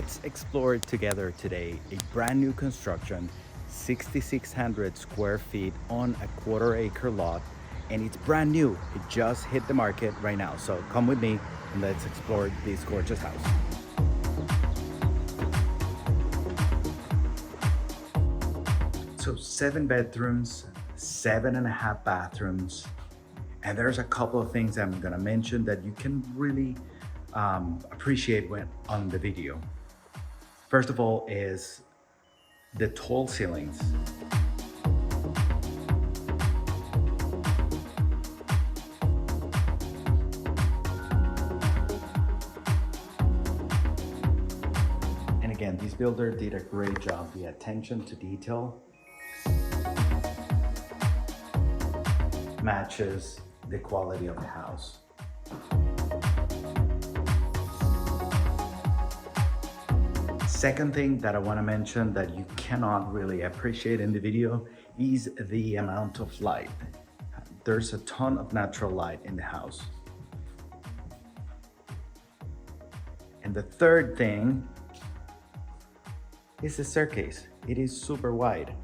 let's explore together today a brand new construction, 6,600 square feet on a quarter-acre lot, and it's brand new. It just hit the market right now. So come with me and let's explore this gorgeous house. So 7 bedrooms, 7.5 bathrooms, and there's a couple of things I'm gonna mention that you can really appreciate when on the video. First of all is the tall ceilings. And again, this builder did a great job. The attention to detail matches the quality of the house. Second thing that I want to mention that you cannot really appreciate in the video is the amount of light. There's a ton of natural light in the house. And the third thing is the staircase. It is super wide.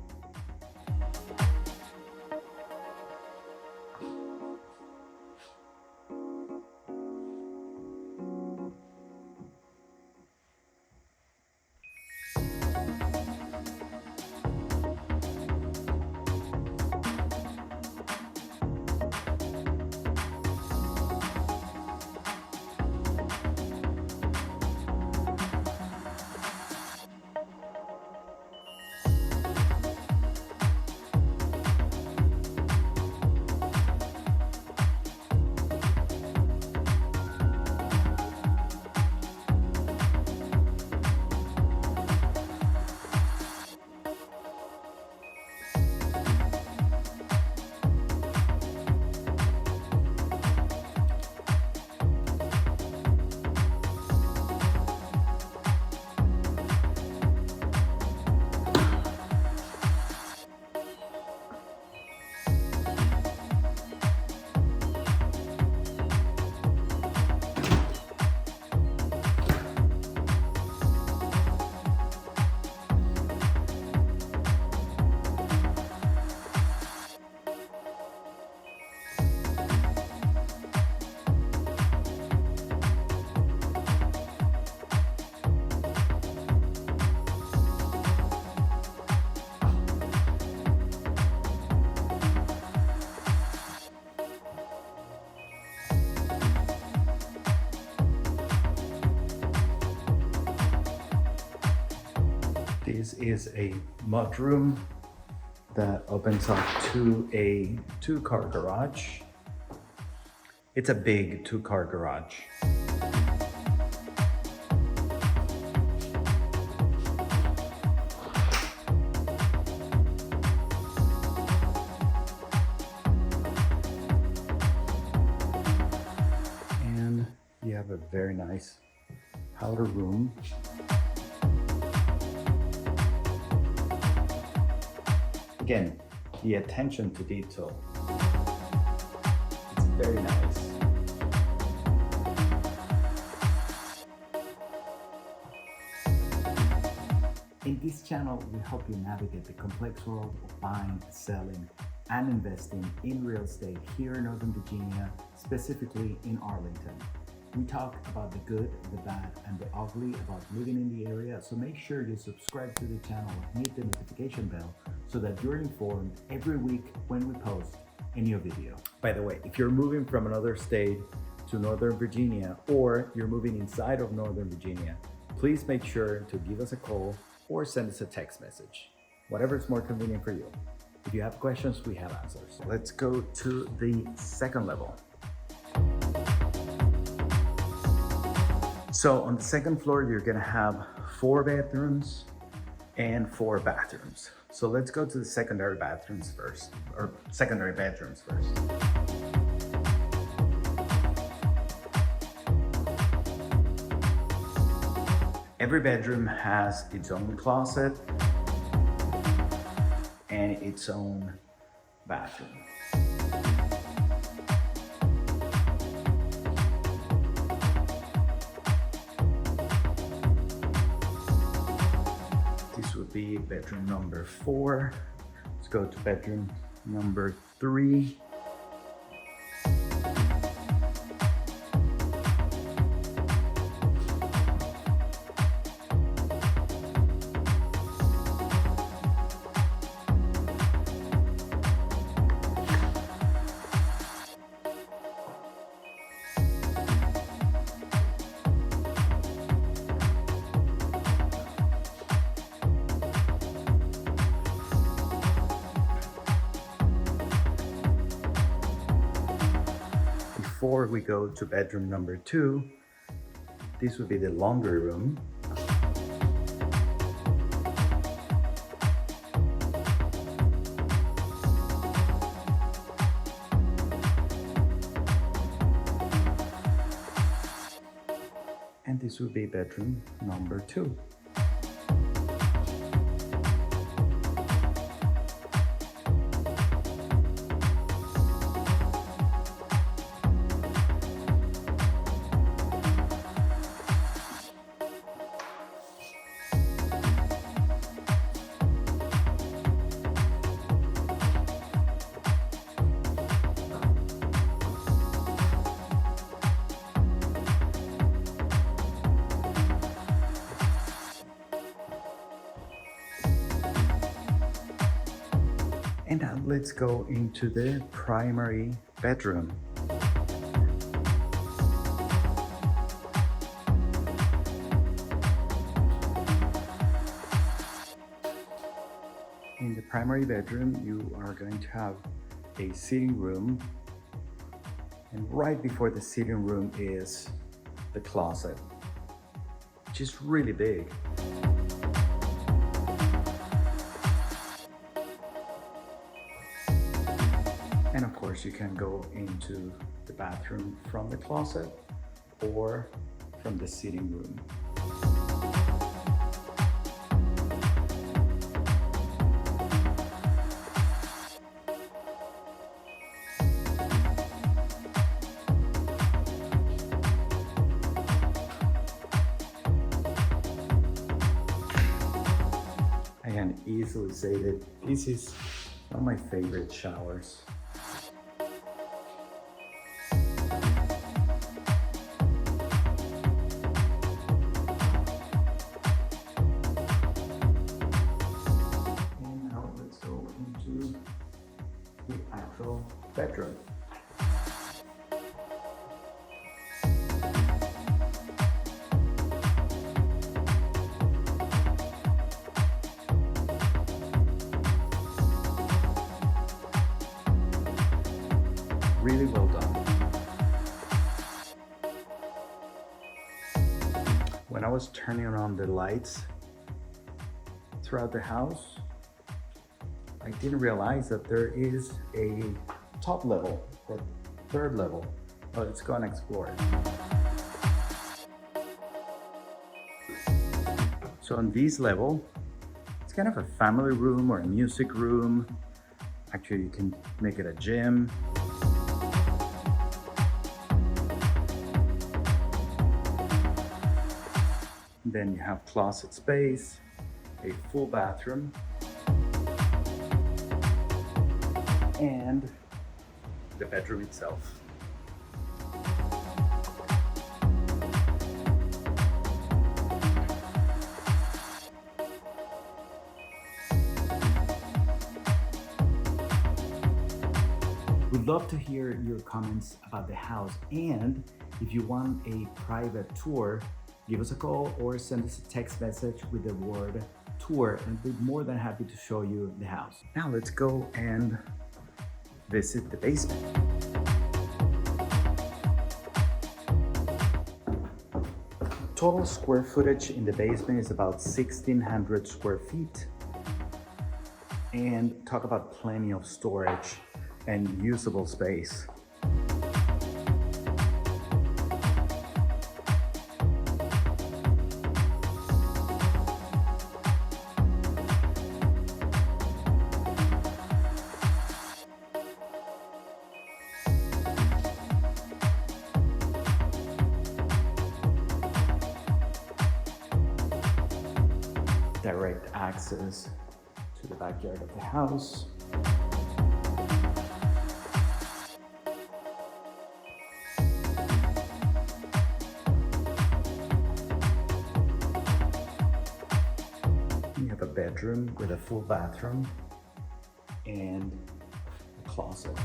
This is a mudroom that opens up to a 2-car garage. It's a big 2-car garage. And you have a very nice powder room. Again, the attention to detail. It's very nice. In this channel, we help you navigate the complex world of buying, selling, and investing in real estate here in Northern Virginia, specifically in Arlington. We talk about the good, the bad, and the ugly about living in the area, so make sure you subscribe to the channel and hit the notification bell so that you're informed every week when we post a new video. By the way, if you're moving from another state to Northern Virginia, or you're moving inside of Northern Virginia, please make sure to give us a call or send us a text message, whatever is more convenient for you. If you have questions, we have answers. Let's go to the second level. So on the second floor, you're gonna have 4 bedrooms and 4 bathrooms. So let's go to the secondary bedrooms first. Every bedroom has its own closet and its own bathroom. This would be bedroom number 4. Let's go to bedroom number 3. Before we go to bedroom number 2, this would be the laundry room. And this would be bedroom number 2. And now let's go into the primary bedroom. In the primary bedroom, you are going to have a sitting room. And right before the sitting room is the closet, which is really big. And of course, you can go into the bathroom from the closet or from the sitting room. I can easily say that this is one of my favorite showers. The actual bedroom. Really well done. When I was turning on the lights throughout the house, I didn't realize that there is a top level or third level, but let's go and explore it. So on this level, it's kind of a family room or a music room. Actually, you can make it a gym. Then you have closet space, a full bathroom, and the bedroom itself. We'd love to hear your comments about the house, and if you want a private tour, give us a call or send us a text message with the word tour, and we're more than happy to show you the house. Now let's go and visit the basement. Total square footage in the basement is about 1,600 square feet. And talk about plenty of storage and usable space. direct access to the backyard of the house. We have a bedroom with a full bathroom and a closet.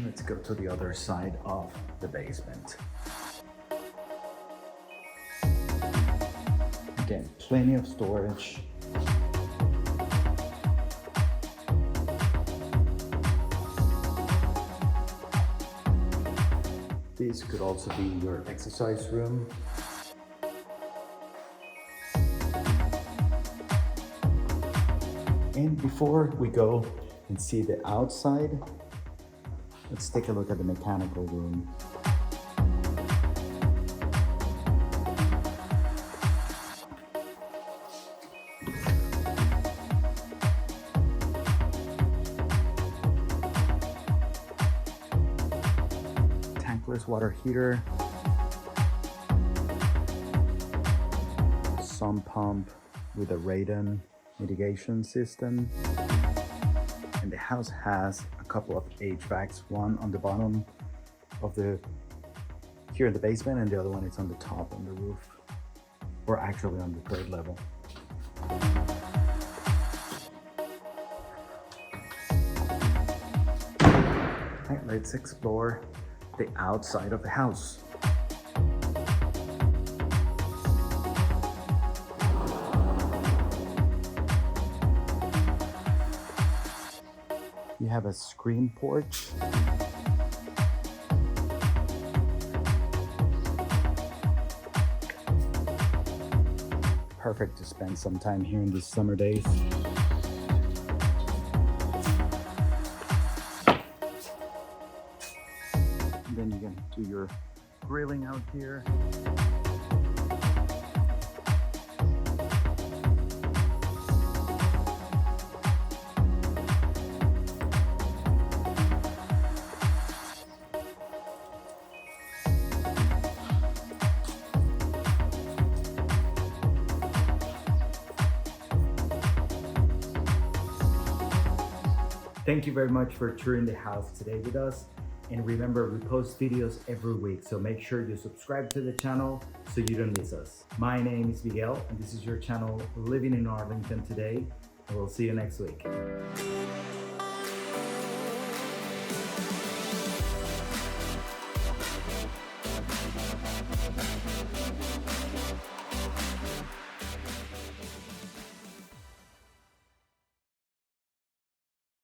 Let's go to the other side of the basement. Again, plenty of storage. This could also be your exercise room. And before we go and see the outside, let's take a look at the mechanical room. Tankless water heater, sump pump with a radon mitigation system. And the house has a couple of HVACs, one on the bottom of here in the basement, and the other one is on the top on the roof, or actually on the third level. Right, let's explore the outside of the house. You have a screen porch. Perfect to spend some time here in these summer days. And then you can do your grilling out here. Thank you very much for touring the house today with us. And remember, we post videos every week, so make sure you subscribe to the channel so you don't miss us. My name is Miguel, and this is your channel, Living in Arlington Today, and we'll see you next week.